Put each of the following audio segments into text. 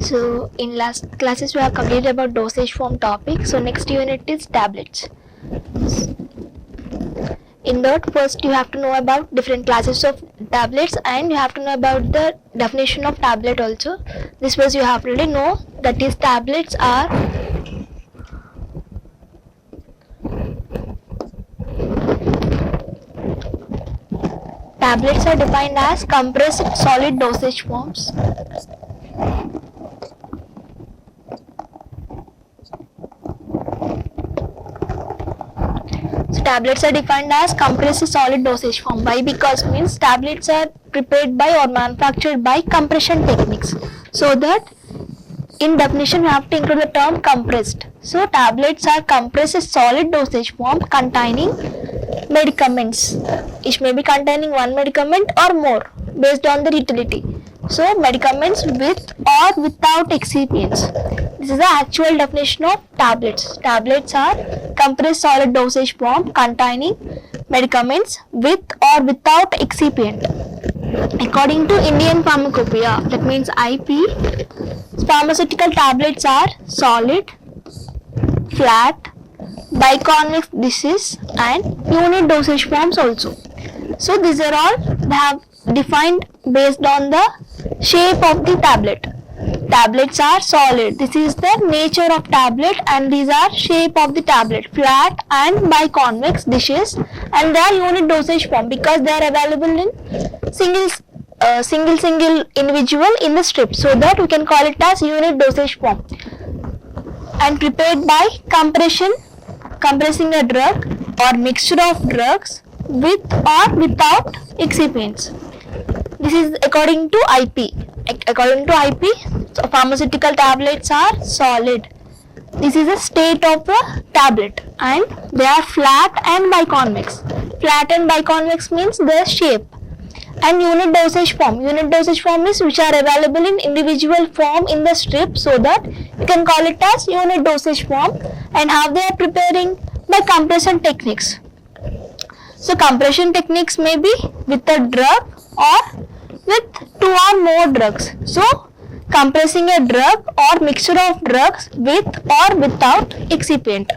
So in last classes we have completed about dosage form topic. So next unit is tablets. In that, first you have to know about different classes of tablets and you have to know about the definition of tablet also. This was you have to really know, that is tablets are defined as compressed solid dosage forms. So tablets are defined as compressed solid dosage form. Why? Because means tablets are prepared by or manufactured by compression techniques. So that in definition we have to include the term compressed. So tablets are compressed solid dosage form containing medicaments. It may be containing one medicament or more based on the utility. So medicaments with or without excipients. This is the actual definition of tablets. Tablets are compressed solid dosage form containing medicaments with or without excipient. According to Indian Pharmacopoeia, that means IP, pharmaceutical tablets are solid, flat, biconvex dishes and unit dosage forms also. So these are all they have defined based on the shape of the tablet. Tablets are solid. This is the nature of tablet and these are shape of the tablet, flat and biconvex dishes, and they are unit dosage form because they are available in single individual in the strip, so that we can call it as unit dosage form, and prepared by compressing a drug or mixture of drugs with or without excipients. This is according to IP. According to IP, so pharmaceutical tablets are solid. This is the state of a tablet and they are flat and biconvex. Flat and biconvex means their shape. And unit dosage form. Unit dosage form is which are available in individual form in the strip, so that you can call it as unit dosage form. And how they are preparing? By compression techniques. So compression techniques may be with a drug or with two or more drugs. So compressing a drug or mixture of drugs with or without excipient.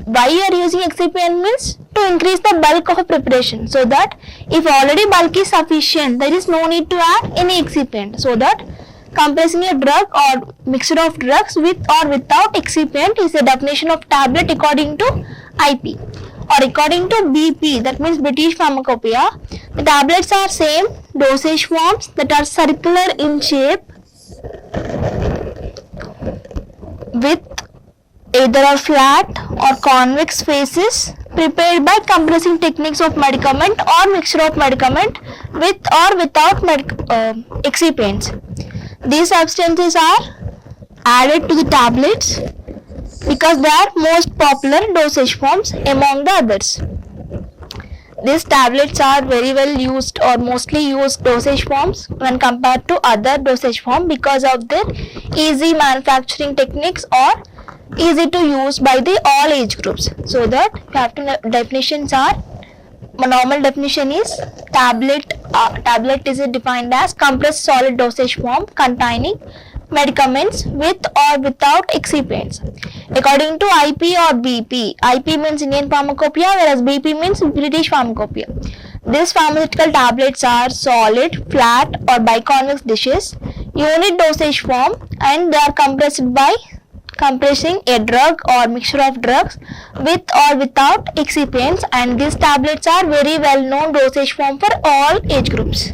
Why you are using excipient means to increase the bulk of a preparation, so that if already bulk is sufficient, there is no need to add any excipient. So that compressing a drug or mixture of drugs with or without excipient is the definition of tablet according to IP. Or according to BP, that means British Pharmacopoeia, the tablets are same dosage forms that are circular in shape with either a flat or convex faces, prepared by compressing techniques of medicament or mixture of medicament with or without excipients. These substances are added to the tablets because they are most popular dosage forms among the others. These tablets are very well used or mostly used dosage forms when compared to other dosage forms because of their easy manufacturing techniques or easy to use by the all age groups. So that you have to know definitions are, normal definition is tablet is defined as compressed solid dosage form containing medicaments with or without excipients. According to IP or BP, IP means Indian Pharmacopoeia whereas BP means British Pharmacopoeia. These pharmaceutical tablets are solid, flat or biconvex dishes, unit dosage form, and they are compressed by compressing a drug or mixture of drugs with or without excipients, and these tablets are very well known dosage form for all age groups.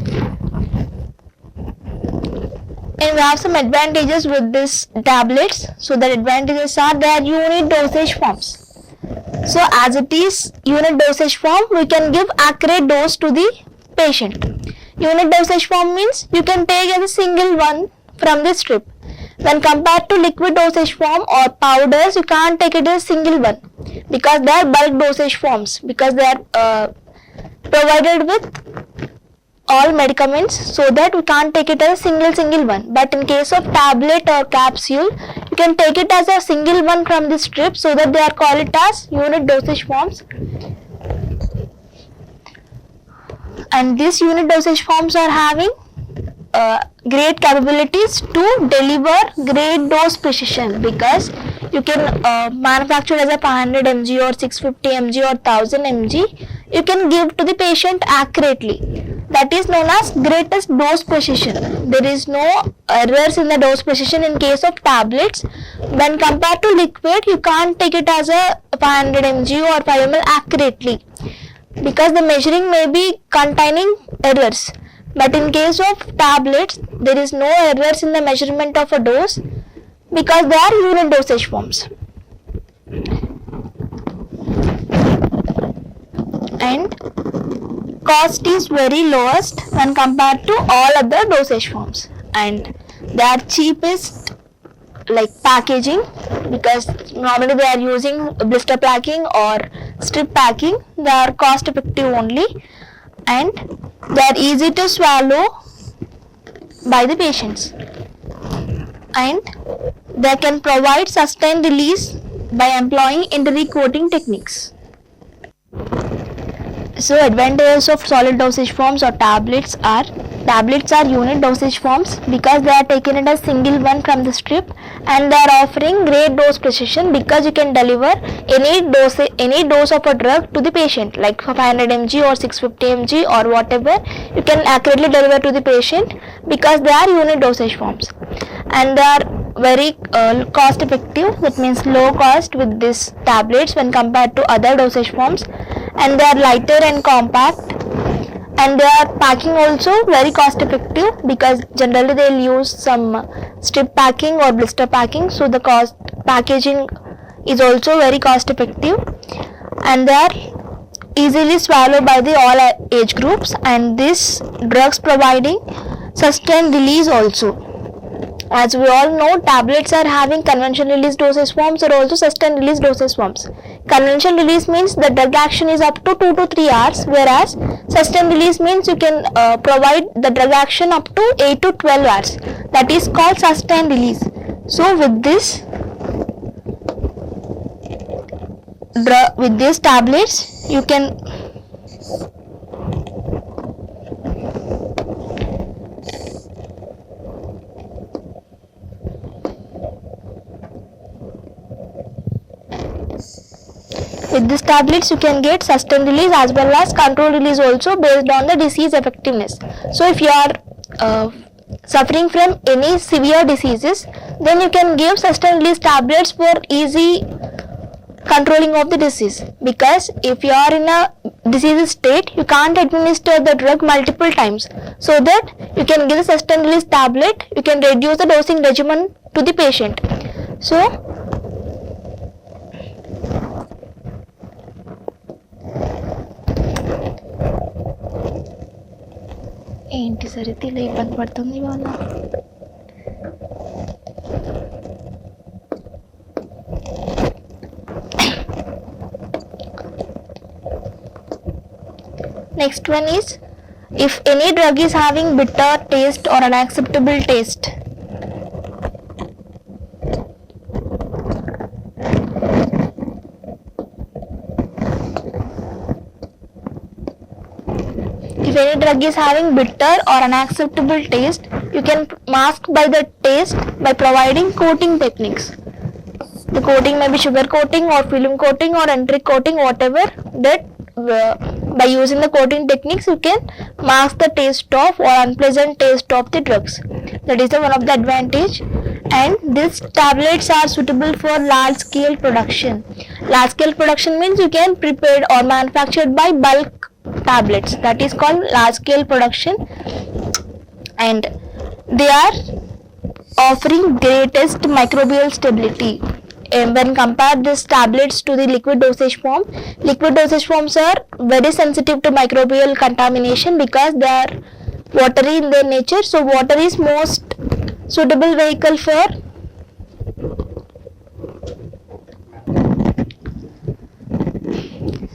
And we have some advantages with these tablets. So the advantages are they are unit dosage forms. So as it is unit dosage form, we can give accurate dose to the patient. Unit dosage form means you can take as a single one from the strip. When compared to liquid dosage form or powders, you can't take it as a single one because they are bulk dosage forms, because they are provided with all medicaments, so that we can't take it as a single one. But in case of tablet or capsule, you can take it as a single one from the strip, so that they are called it as unit dosage forms. And these unit dosage forms are having great capabilities to deliver great dose precision, because you can manufacture as a 500 mg or 650 mg or 1000 mg. You can give to the patient accurately. That is known as greatest dose precision. There is no errors in the dose precision in case of tablets. When compared to liquid, you can't take it as a 500 mg or 5 ml accurately, because the measuring may be containing errors. But in case of tablets, there is no errors in the measurement of a dose, because they are unit dosage forms. And cost is very lowest when compared to all other dosage forms, and they are cheapest like packaging, because normally they are using blister packing or strip packing. They are cost effective only, and they are easy to swallow by the patients, and they can provide sustained release by employing intercoating techniques. So advantages of solid dosage forms or tablets are unit dosage forms, because they are taken in a single one from the strip, and they are offering great dose precision, because you can deliver any dose of a drug to the patient, like 500 mg or 650 mg or whatever. You can accurately deliver to the patient, because they are unit dosage forms, and they are very cost effective. That means low cost with these tablets when compared to other dosage forms, and they are lighter and compact, and their packing also very cost effective, because generally they will use some strip packing or blister packing. So the packaging is also very cost effective, and they are easily swallowed by the all age groups, and these drugs providing sustained release also. As we all know, tablets are having conventional release dosage forms or also sustained release dosage forms. Conventional release means the drug action is up to 2 to 3 hours, whereas sustained release means you can provide the drug action up to 8 to 12 hours. That is called sustained release. So with these tablets, you can get sustained release as well as controlled release also, based on the disease effectiveness. So if you are suffering from any severe diseases, then you can give sustained release tablets for easy controlling of the disease, because if you are in a disease state, you can't administer the drug multiple times. So that you can give a sustained release tablet, you can reduce the dosing regimen to the patient. So ఏంటి సరే ఇలా ఇబ్బంది పడుతుంది వాళ్ళ. Next one is, if any drug is having bitter taste or unacceptable taste, if any drug is having bitter or unacceptable taste, you can mask by the taste by providing coating techniques. The coating may be sugar coating or film coating or enteric coating, whatever. That by using the coating techniques, you can mask the taste of or unpleasant taste of the drugs. That is one of the advantage. And these tablets are suitable for large scale production. Large scale production means you can prepare or manufactured by bulk tablets. That is called large scale production, and they are offering greatest microbial stability. When compared these tablets to the liquid dosage form, liquid dosage forms are very sensitive to microbial contamination, because they are watery in their nature. So water is most suitable vehicle for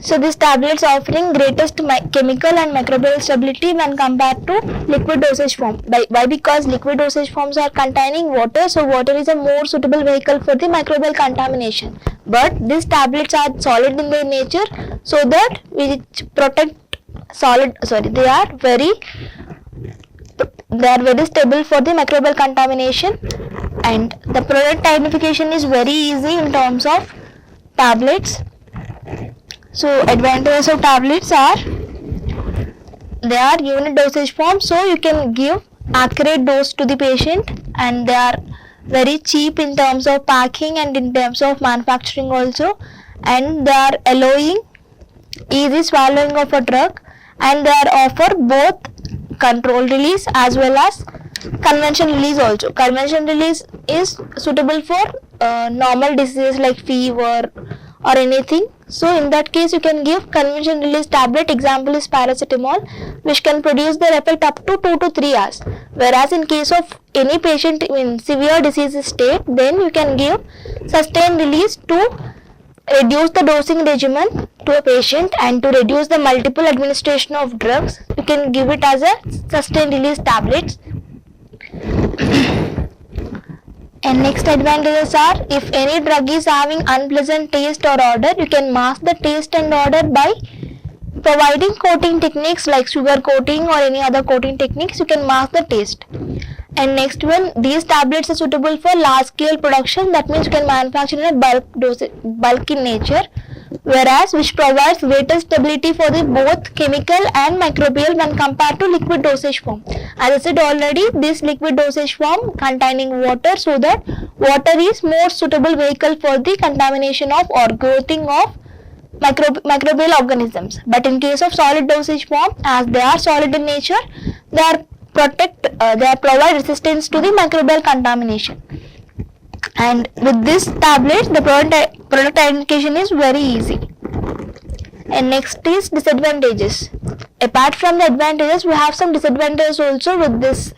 So these tablets offering greatest chemical and microbial stability when compared to liquid dosage form. Why? Because liquid dosage forms are containing water, so water is a more suitable vehicle for the microbial contamination. But these tablets are solid in their nature, so that which protect they are very they are very stable for the microbial contamination. And the product identification is very easy in terms of tablets. So advantages of tablets are they are unit dosage form, so you can give accurate dose to the patient, and they are very cheap in terms of packing and in terms of manufacturing also, and they are allowing easy swallowing of a drug, and they are offer both controlled release as well as convention release also. Convention release is suitable for normal diseases like fever or anything. So in that case you can give convention release tablet, example is paracetamol, which can produce their effect up to 2 to 3 hours. Whereas in case of any patient in severe disease state, then you can give sustained release to reduce the dosing regimen to a patient and to reduce the multiple administration of drugs. You can give it as a sustained release tablets. And next advantages are, if any drug is having unpleasant taste or odor, you can mask the taste and odor by providing coating techniques like sugar coating or any other coating techniques. You can mask the taste. And next one, these tablets are suitable for large scale production, that means you can manufacture in a bulk in nature, whereas which provides greater stability for the both chemical and microbial when compared to liquid dosage form. As I said already, this liquid dosage form containing water, so that water is more suitable vehicle for the contamination of or growing of microbial organisms. But in case of solid dosage form, as they are solid in nature, they provide resistance to the microbial contamination. And with this tablet, the product identification is very easy. And next is disadvantages. Apart from the advantages, we have some disadvantages also with this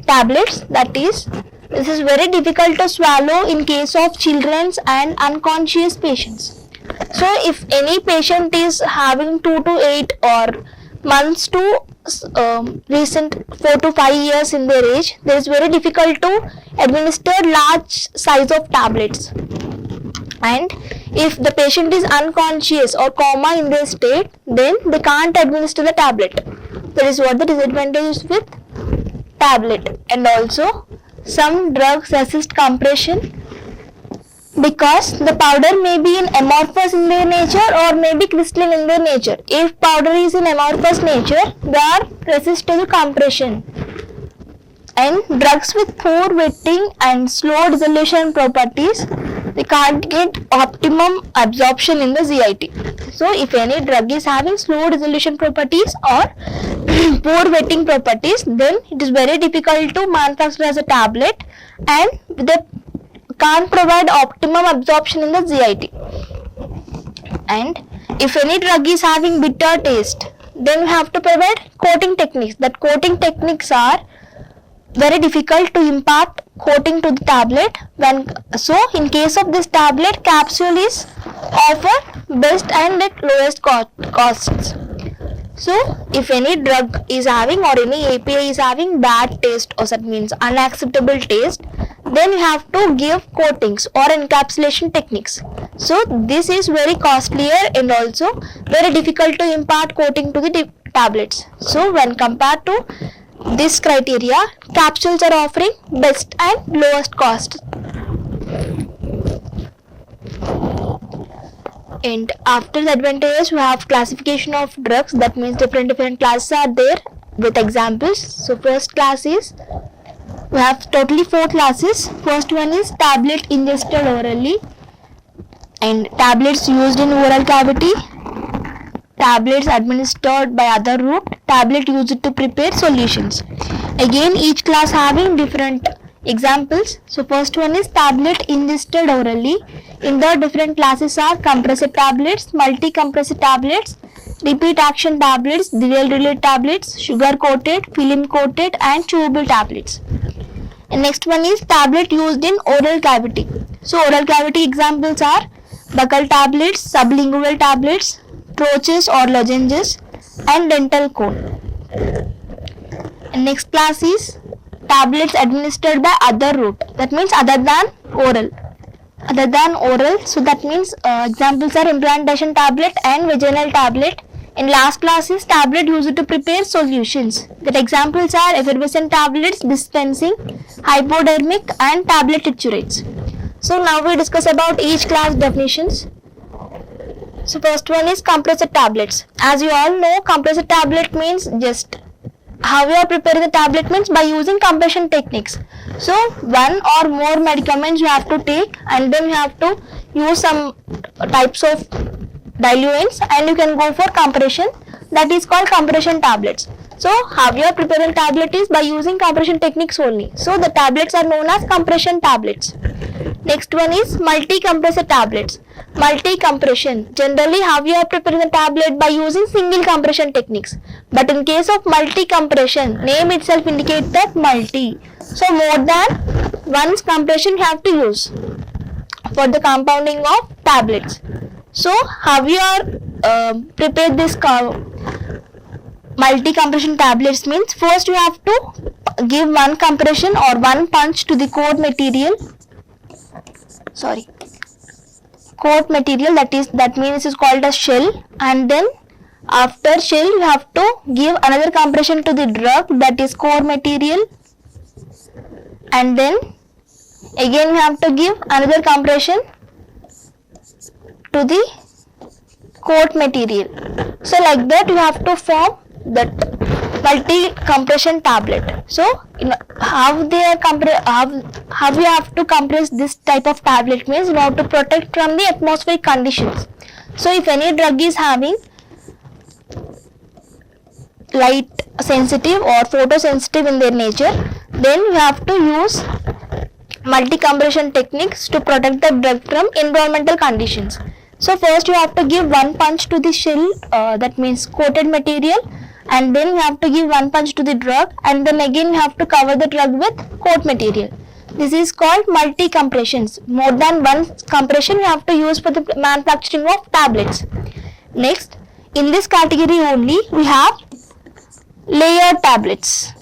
tablets. That is, this is very difficult to swallow in case of children and unconscious patients. So if any patient is having 2 to 8 or months to recent 4 to 5 years in their age, it is very difficult to administer large size of tablets. And if the patient is unconscious or coma in their state, then they can't administer the tablet. That is what the disadvantage is with tablet. And also some drugs resist compression because the powder may be in amorphous in their nature or may be crystalline in their nature. If powder is in amorphous nature, they are resistant to compression. And drugs with poor wetting and slow dissolution properties, they can't get optimum absorption in the GIT. So if any drug is having slow dissolution properties or poor wetting properties, then it is very difficult to manufacture as a tablet, and they can't provide optimum absorption in the GIT. And if any drug is having bitter taste, then we have to provide coating techniques. That coating techniques are very difficult to impart coating to the tablet. So in case of this tablet, capsule is offered best and at lowest costs. So if any drug is having or any API is having bad taste, or that means unacceptable taste, then you have to give coatings or encapsulation techniques. So this is very costlier and also very difficult to impart coating to the tablets. So when compared to this criteria, capsules are offering best and lowest cost. And after the advantages, we have classification of drugs. That means different classes are there with examples. So first class is, we have totally 4 classes. First one is tablet ingested orally, and tablets used in oral cavity, tablets administered by other route, tablet used to prepare solutions. Again, each class having different examples. So first one is tablet ingested orally. In the different classes are compressive tablets, multi-compressive tablets, repeat action tablets, dual tablets, sugar coated, film coated, and chewable tablets. And next one is tablet used in oral cavity. So oral cavity examples are buccal tablets, sublingual tablets, troches or lozenges, and dental cone. And next class is tablets administered by other route. That means other than oral. So that means examples are implantation tablet and vaginal tablet. In last class is tablet used to prepare solutions. The examples are effervescent tablets, dispensing, hypodermic and tablet triturates. So now we discuss about each class definitions. So first one is compressor tablets. As you all know, compressor tablet means just how you are preparing the tablet means by using compression techniques. So one or more medicaments you have to take and then you have to use some types of diluents and you can go for compression, that is called compression tablets. So how you are preparing tablet is by using compression techniques only. So the tablets are known as compression tablets. Next one is multi-compressor tablets. Multi-compression. Generally how you are preparing the tablet by using single compression techniques. But in case of multi-compression, name itself indicates that multi. So more than one compression you have to use for the compounding of tablets. So how you are prepare this multi-compression tablets means first you have to give one compression or one punch to the coat material. Coat material, that means is called as shell, and then after shell you have to give another compression to the drug, that is core material, and then again you have to give another compression to the coat material. So like that you have to form that multi-compression tablet. So how you have to compress this type of tablet means in order to protect from the atmospheric conditions. So if any drug is having light sensitive or photosensitive in their nature, then you have to use multi-compression techniques to protect the drug from environmental conditions. So first you have to give one punch to the shell, that means coated material, and then you have to give one punch to the drug, and then again you have to cover the drug with coat material. This is called multi-compressions. More than one compression you have to use for the manufacturing of tablets. Next, in this category only we have layered tablets.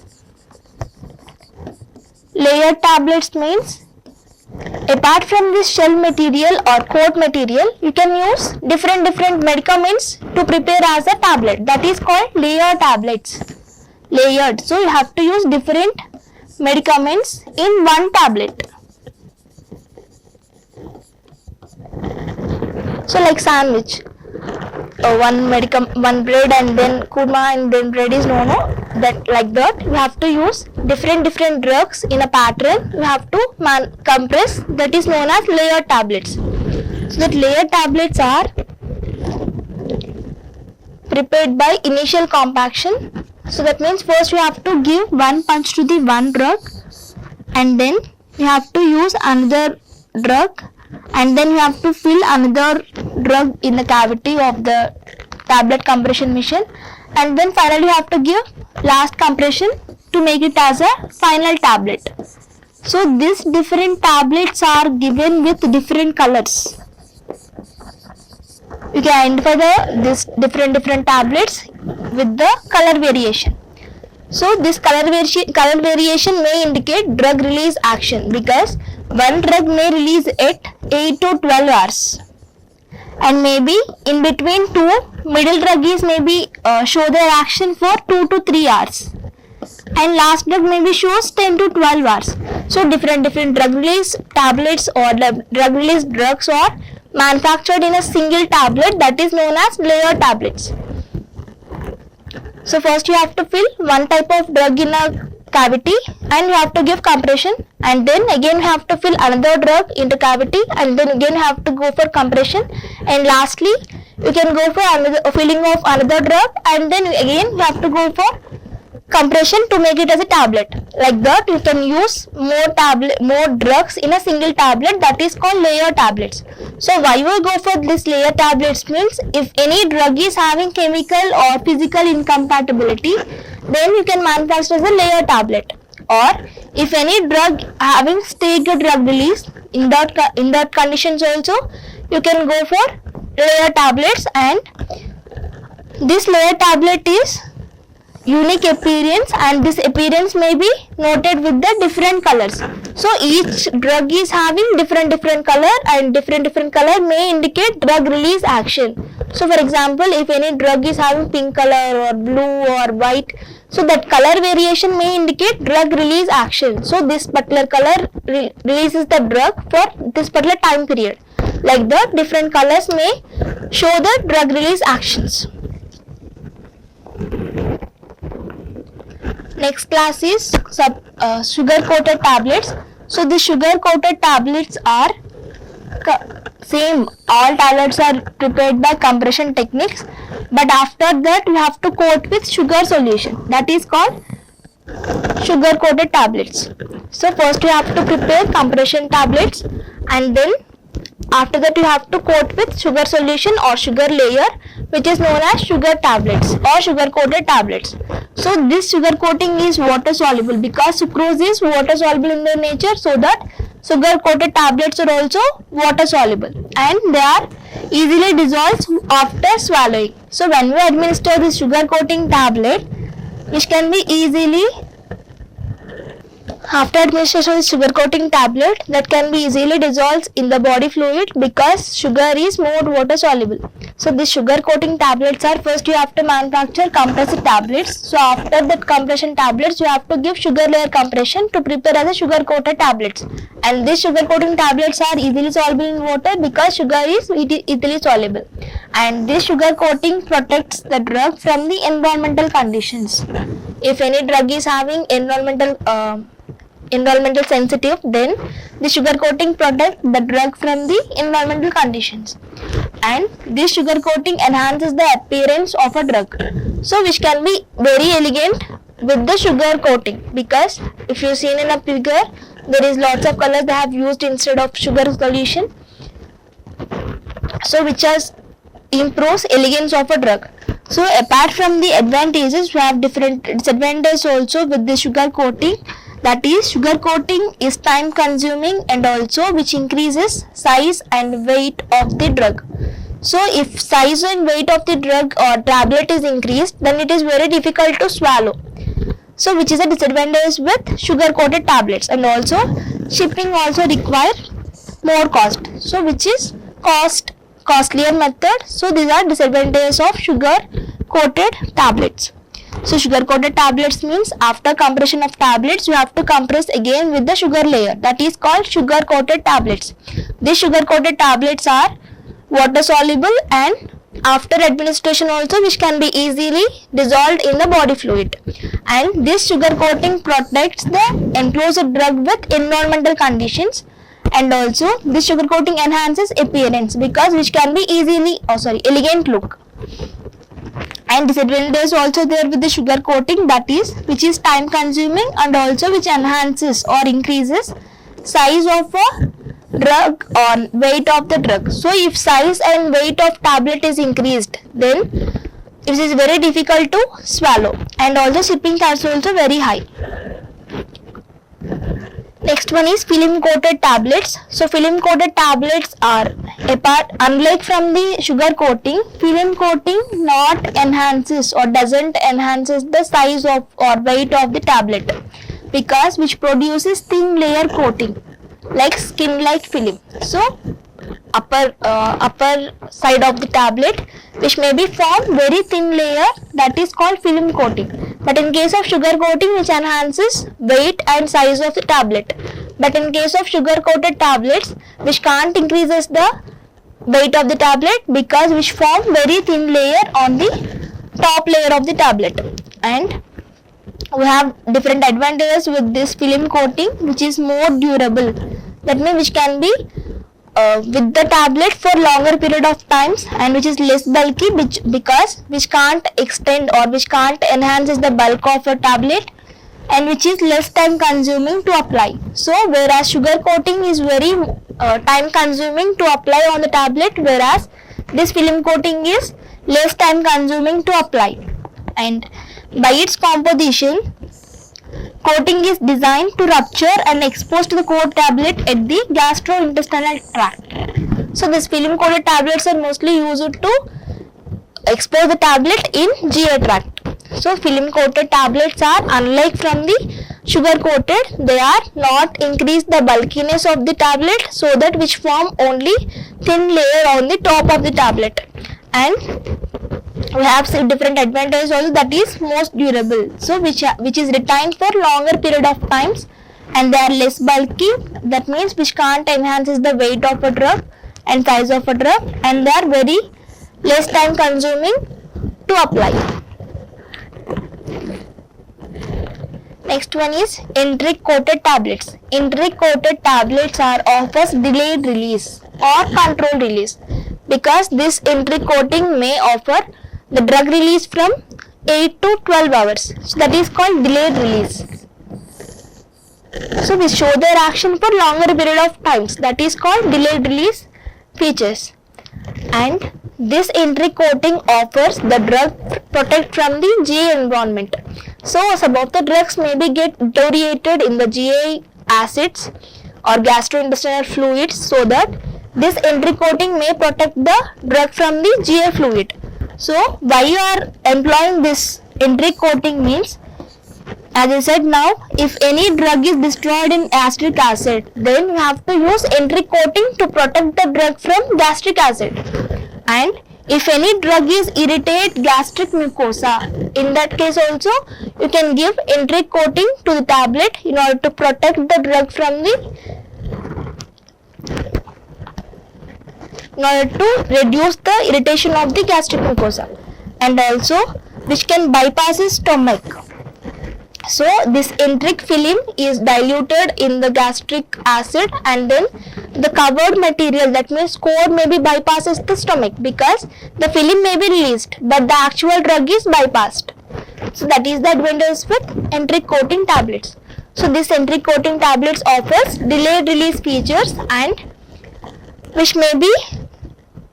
Layered tablets means apart from this shell material or coat material, you can use different medicaments to prepare as a tablet. That is called layered tablets. Layered. So you have to use different medicaments in one tablet. So like sandwich, one bread and then kurma and then bread is no, that like that you have to use different drugs in a pattern. You have to compress, that is known as layered tablets. So that layered tablets are prepared by initial compaction. So that means first you have to give one punch to the one drug, and then you have to use another drug, and then you have to fill another drug in the cavity of the tablet compression machine, and then finally you have to give last compression to make it as a final tablet. So these different tablets are given with different colors. You can identify this different tablets with the color variation. So this color variation may indicate drug release action, because one drug may release at 8 to 12 hours, and maybe in between two middle druggies maybe show their action for 2 to 3 hours, and last drug maybe shows 10 to 12 hours. So different drug release tablets or drug release drugs are manufactured in a single tablet, that is known as layered tablets. So first you have to fill one type of drug in a cavity and you have to give compression, and then again you have to fill another drug into cavity, and then again you have to go for compression, and lastly you can go for another filling of another drug, and then again you have to go for compression to make it as a tablet. Like that you can use more drugs in a single tablet, that is called layer tablets. So why we go for this layer tablets means if any drug is having chemical or physical incompatibility, then you can manufacture as a layer tablet. Or if any drug having staged drug release, in that conditions also you can go for layer tablets, and this layer tablet is unique appearance, and this appearance may be noted with the different colors. So each drug is having different color, and different color may indicate drug release action. So for example, if any drug is having pink color or blue or white, so that color variation may indicate drug release action. So this particular color releases the drug for this particular time period. Like that, different colors may show the drug release actions. Next class is sugar coated tablets. So the sugar coated tablets are same, all tablets are prepared by compression techniques, but after that we have to coat with sugar solution, that is called sugar coated tablets. So first you have to prepare compression tablets, and then after that you have to coat with sugar solution or sugar layer, which is known as sugar tablets or sugar coated tablets. So this sugar coating is water soluble because sucrose is water soluble in their nature, so that sugar coated tablets are also water soluble and they are easily dissolved after swallowing. So when we administer the sugar coating tablet, which can be easily, after administration of sugar coating tablet, that can be easily dissolved in the body fluid because sugar is more water soluble. So these sugar coating tablets are, first you have to manufacture compressed tablets. So after that compression tablets, you have to give sugar layer compression to prepare as a sugar coated tablets. And these sugar coating tablets are easily soluble in water because sugar is easily soluble. And this sugar coating protects the drug from the environmental conditions. If any drug is having environmental sensitive, then the sugar coating protects the drug from the environmental conditions. And this sugar coating enhances the appearance of a drug, so which can be very elegant with the sugar coating, because if you seen in a figure, there is lots of colors they have used instead of sugar solution, so which has improves elegance of a drug. So apart from the advantages, we have different disadvantages also with the sugar coating. That is, sugar coating is time consuming and also which increases size and weight of the drug. So if size and weight of the drug or tablet is increased, then it is very difficult to swallow. So which is a disadvantage with sugar coated tablets, and also shipping also require more cost. So which is costlier method. So these are disadvantages of sugar coated tablets. So sugar coated tablets means after compression of tablets, you have to compress again with the sugar layer, that is called sugar coated tablets. These sugar coated tablets are water soluble and after administration also which can be easily dissolved in the body fluid. And this sugar coating protects the enclosed drug with environmental conditions, and also this sugar coating enhances appearance because which can be elegant look. And disadvantages also there with the sugar coating, that is which is time consuming and also which enhances or increases size of a drug or weight of the drug. So if size and weight of tablet is increased, then it is very difficult to swallow, and also shipping costs also very high. Next one is film coated tablets. So film coated tablets are unlike from the sugar coating, film coating not enhances or doesn't enhances the size of or weight of the tablet, because which produces thin layer coating like skin like film. So upper side of the tablet which may be formed very thin layer, that is called film coating. But in case of sugar coating, which enhances weight and size of the tablet. But in case of sugar coated tablets, which can't increases the weight of the tablet because which form very thin layer on the top layer of the tablet. And we have different advantages with this film coating, which is more durable. That means which can be with the tablet for longer period of times, and which is less bulky because which can't extend or which can't enhances the bulk of a tablet, and which is less time consuming to apply. So whereas sugar coating is very time consuming to apply on the tablet, whereas this film coating is less time consuming to apply. And by its composition, coating is designed to rupture and expose to the coat tablet at the gastrointestinal tract. So these film coated tablets are mostly used to expose the tablet in GI tract. So film coated tablets are unlike from the sugar coated. They are not increase the bulkiness of the tablet, so that which form only thin layer on the top of the tablet. And we have some different advantages also, that is most durable. So which is retained for longer period of times, and they are less bulky. That means which can't enhances the weight of a drug and size of a drug, and they are very less time consuming to apply. Next one is enteric coated tablets. Enteric coated tablets are offers delayed release or controlled release, because this enteric coating may offer the drug release from 8 to 12 hours. So that is called delayed release. So we show their action for longer period of times. That is called delayed release features. And this enteric coating offers the drug protect from the GI environment. So some of the drugs may be get deteriorated in the GI acids or gastrointestinal fluids, so that this enteric coating may protect the drug from the GI fluid. So why you are employing this enteric coating means, as I said now, if any drug is destroyed in gastric acid, then you have to use enteric coating to protect the drug from gastric acid. And if any drug is irritate gastric mucosa, in that case also you can give enteric coating to the tablet in order to protect the drug from the, in order to reduce the irritation of the gastric mucosa, and also which can bypass the stomach. So this enteric film is diluted in the gastric acid, and then the covered material, that means core, maybe bypasses the stomach, because the film may be released but the actual drug is bypassed. So that is the advantage with enteric coating tablets. So this enteric coating tablets offers delayed release features, and which may be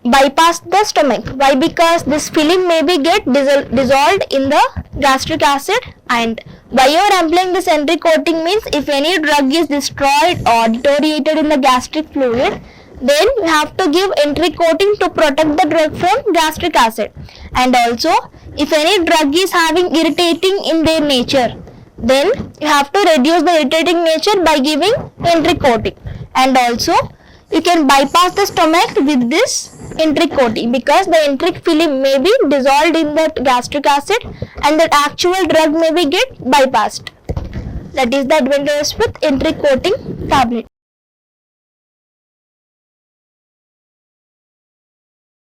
bypass the stomach. Why? Because this film may be get dissolved in the gastric acid. And why you are applying this enteric coating means, if any drug is destroyed or deteriorated in the gastric fluid, then you have to give enteric coating to protect the drug from gastric acid. And also if any drug is having irritating in their nature, then you have to reduce the irritating nature by giving enteric coating. And also you can bypass the stomach with this enteric coating, because the enteric film may be dissolved in the gastric acid and the actual drug may be get bypassed. That is the advantage with enteric coating tablet.